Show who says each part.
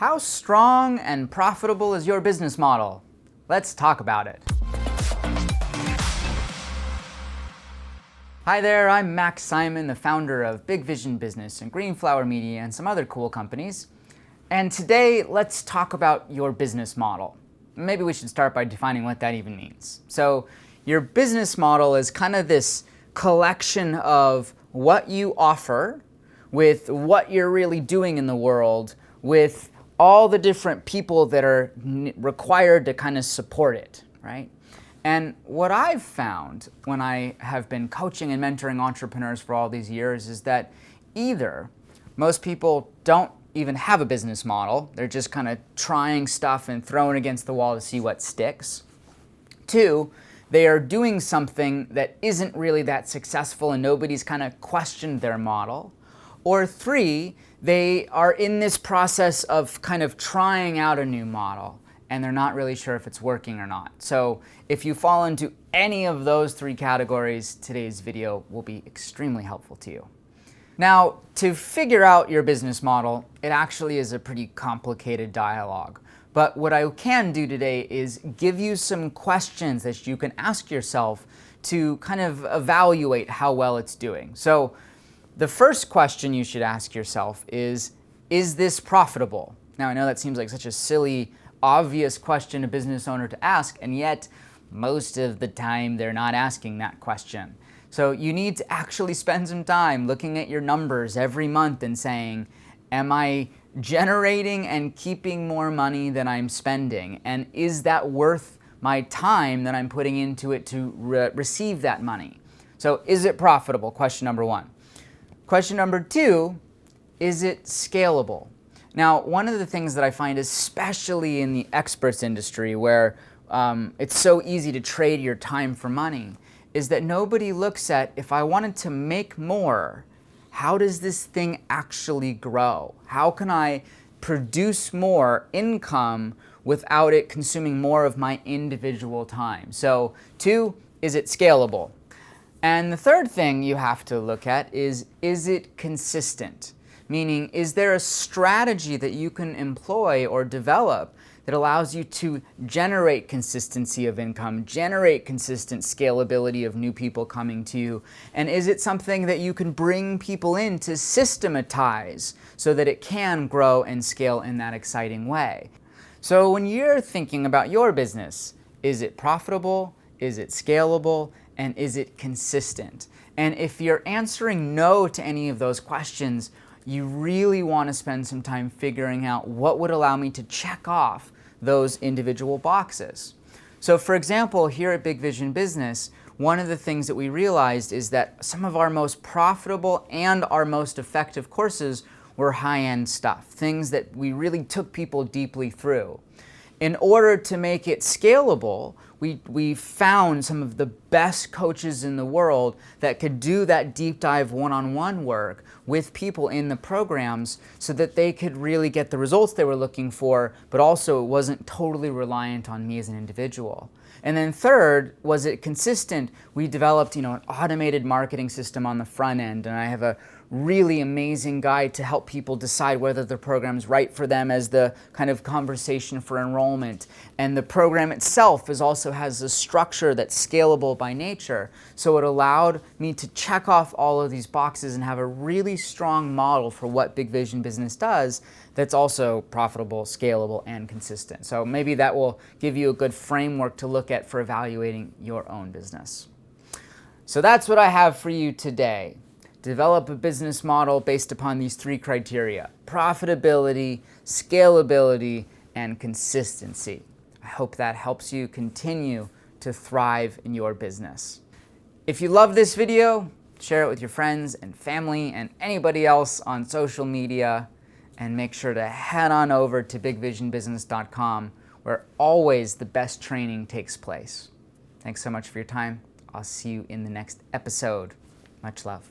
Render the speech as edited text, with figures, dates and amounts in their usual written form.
Speaker 1: How strong and profitable is your business model? Let's talk about it. Hi there, I'm Max Simon, the founder of Big Vision Business and Green Flower Media and some other cool companies. And today, let's talk about your business model. Maybe we should start by defining what that even means. So, your business model is kind of this collection of what you offer with what you're really doing in the world with all the different people that are required to kind of support it, right? And what I've found when I have been coaching and mentoring entrepreneurs for all these years is that either most people don't even have a business model, they're just kind of trying stuff and throwing against the wall to see what sticks. Two, they are doing something that isn't really that successful and nobody's kind of questioned their model. Or three, they are in this process of kind of trying out a new model and they're not really sure if it's working or not. So if you fall into any of those three categories, today's video will be extremely helpful to you. Now, to figure out your business model, it actually is a pretty complicated dialogue. But what I can do today is give you some questions that you can ask yourself to kind of evaluate how well it's doing. So the first question you should ask yourself is this profitable? Now, I know that seems like such a silly, obvious question a business owner to ask, and yet most of the time they're not asking that question. So you need to actually spend some time looking at your numbers every month and saying, am I generating and keeping more money than I'm spending? And is that worth my time that I'm putting into it to receive that money? So is it profitable? Question number one. Question number two, is it scalable? Now, one of the things that I find, especially in the experts industry where it's so easy to trade your time for money, is that nobody looks at, if I wanted to make more, how does this thing actually grow? How can I produce more income without it consuming more of my individual time? So, two, is it scalable? And the third thing you have to look at is it consistent? Meaning, is there a strategy that you can employ or develop that allows you to generate consistency of income, generate consistent scalability of new people coming to you? And is it something that you can bring people in to systematize so that it can grow and scale in that exciting way? So when you're thinking about your business, is it profitable? Is it scalable? And is it consistent? And if you're answering no to any of those questions, you really want to spend some time figuring out what would allow me to check off those individual boxes. So for example, here at Big Vision Business, one of the things that we realized is that some of our most profitable and our most effective courses were high-end stuff, things that we really took people deeply through. In order to make it scalable, we found some of the best coaches in the world that could do that deep dive one-on-one work with people in the programs so that they could really get the results they were looking for, but also it wasn't totally reliant on me as an individual. And then third, was it consistent? We developed, an automated marketing system on the front end, and I have a really amazing guide to help people decide whether the program's right for them as the kind of conversation for enrollment. And the program itself also has a structure that's scalable by nature. So it allowed me to check off all of these boxes and have a really strong model for what Big Vision Business does that's also profitable, scalable, and consistent. So maybe that will give you a good framework to look at for evaluating your own business. So that's what I have for you today. Develop a business model based upon these three criteria: profitability, scalability, and consistency. I hope that helps you continue to thrive in your business. If you love this video, share it with your friends and family and anybody else on social media, and make sure to head on over to bigvisionbusiness.com where always the best training takes place. Thanks so much for your time. I'll see you in the next episode. Much love.